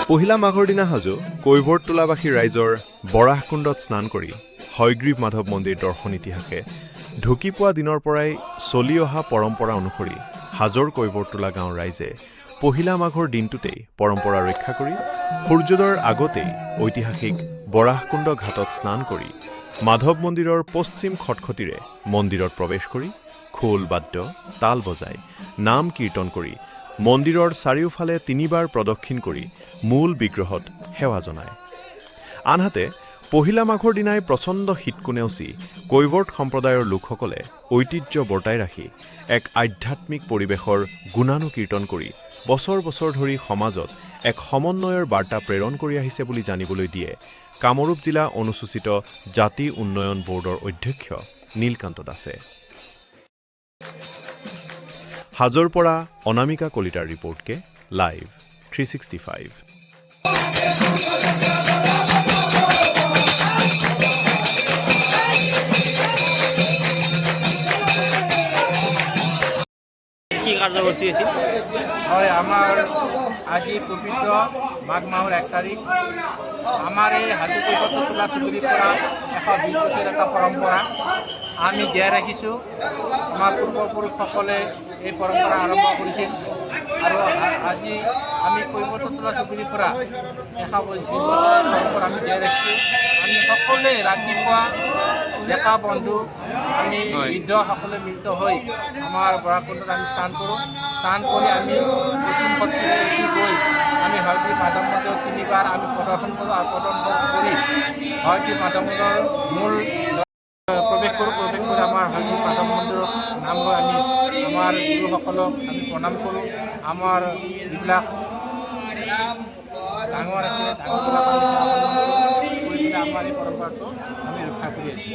পহিলা মাঘৰ দিনা সাজু কৈৱৰ্তটোলাবাসী ৰাইজৰ বৰাহকুণ্ডত স্নান কৰি হয়গ্ৰীৱ মাধৱ মন্দিৰ দৰ্শন ইতিহাসে ঢুকি পোৱা দিনৰ পৰাই চলি অহা পৰম্পৰা অনুসৰি হাজোৰ কৈৱৰ্তটোলা গাঁৱৰ ৰাইজে পহিলা মাঘৰ দিনটোতেই পৰম্পৰা ৰক্ষা কৰি সূৰ্যোদয়ৰ আগতেই ঐতিহাসিক বৰাহকুণ্ড ঘাটত স্নান কৰি মাধৱ মন্দিৰৰ পশ্চিম খটখটিৰে মন্দিৰত প্ৰৱেশ কৰি খোল বাদ্য তাল বজাই নাম কীৰ্তন কৰি মন্দিৰৰ চাৰিওফালে তিনিবাৰ প্ৰদক্ষিণ কৰি মূল বিগ্ৰহত সেৱা জনায়। আনহাতে পহিলা মাঘৰ দিনাই প্ৰচণ্ড শীতকো নেওচি কৈৱৰ্ত সম্প্ৰদায়ৰ লোকসকলে ঐতিহ্য বৰ্তাই ৰাখি এক আধ্যাত্মিক পৰিৱেশৰ গুণানুকীৰ্তন কৰি বছৰ বছৰ ধৰি সমাজত এক সমন্বয়ৰ বাৰ্তা প্ৰেৰণ কৰি আহিছে বুলি জানিবলৈ দিয়ে কামৰূপ জিলা অনুসূচিত জাতি উন্নয়ন বোৰ্ডৰ অধ্যক্ষ নীলকান্ত দাসে। হাজোৰ পৰা অনামিকা কলিতাৰ ৰিপৰ্টকে লাইভ 365। কি কাৰ্যসূচী আছিল? হয়, আমাৰ আজি পবিত্ৰ মাঘ মাহৰ 1 তাৰিখ আমাৰ এই হাজো কৈৱৰ্তটোলা চুবুৰীৰ পৰা 120 বছৰ এটা পৰম্পৰা আমি জীয়াই ৰাখিছোঁ। আমাৰ পূৰ্বপুৰুষসকলে এই পৰম্পৰা আৰম্ভ কৰিছিল আৰু আজি আমি কৈৱৰ্তটোলা চুবুৰীৰ পৰা 120 বছৰৰ পৰম্পৰা আমি জীয়াই ৰাখিছোঁ। আমি সকলোৱে ৰাতিপুৱা ডেকা বন্ধু আমি বৃদ্ধ সকলোৱে মিলিত হৈ আমাৰ বৰাহকুণ্ডত আমি স্নান কৰোঁ। স্নান কৰি আমি পশ্চিম খটখটিৰে উঠি গৈ আমি হয়গ্ৰীৱ মাধৱ মন্দিৰত তিনিবাৰ আমি প্ৰদৰ্শন কৰোঁ আৰু প্ৰদৰ্শন কৰি হয়গ্ৰীৱ মাধৱ মন্দিৰৰ মূল প্ৰৱেশ কৰোঁ। প্ৰৱেশ কৰি আমাৰ হয়গ্ৰীৱ মাধৱ মন্দিৰৰ নাম লৈ আমি আমাৰ গুৰুসকলক আমি প্ৰণাম কৰোঁ। আমাৰ যিবিলাক ডাঙৰ আছে ডাঙৰবিলাক আমি আমাৰ এই পৰম্পৰাটো আমি ৰক্ষা কৰি আছোঁ।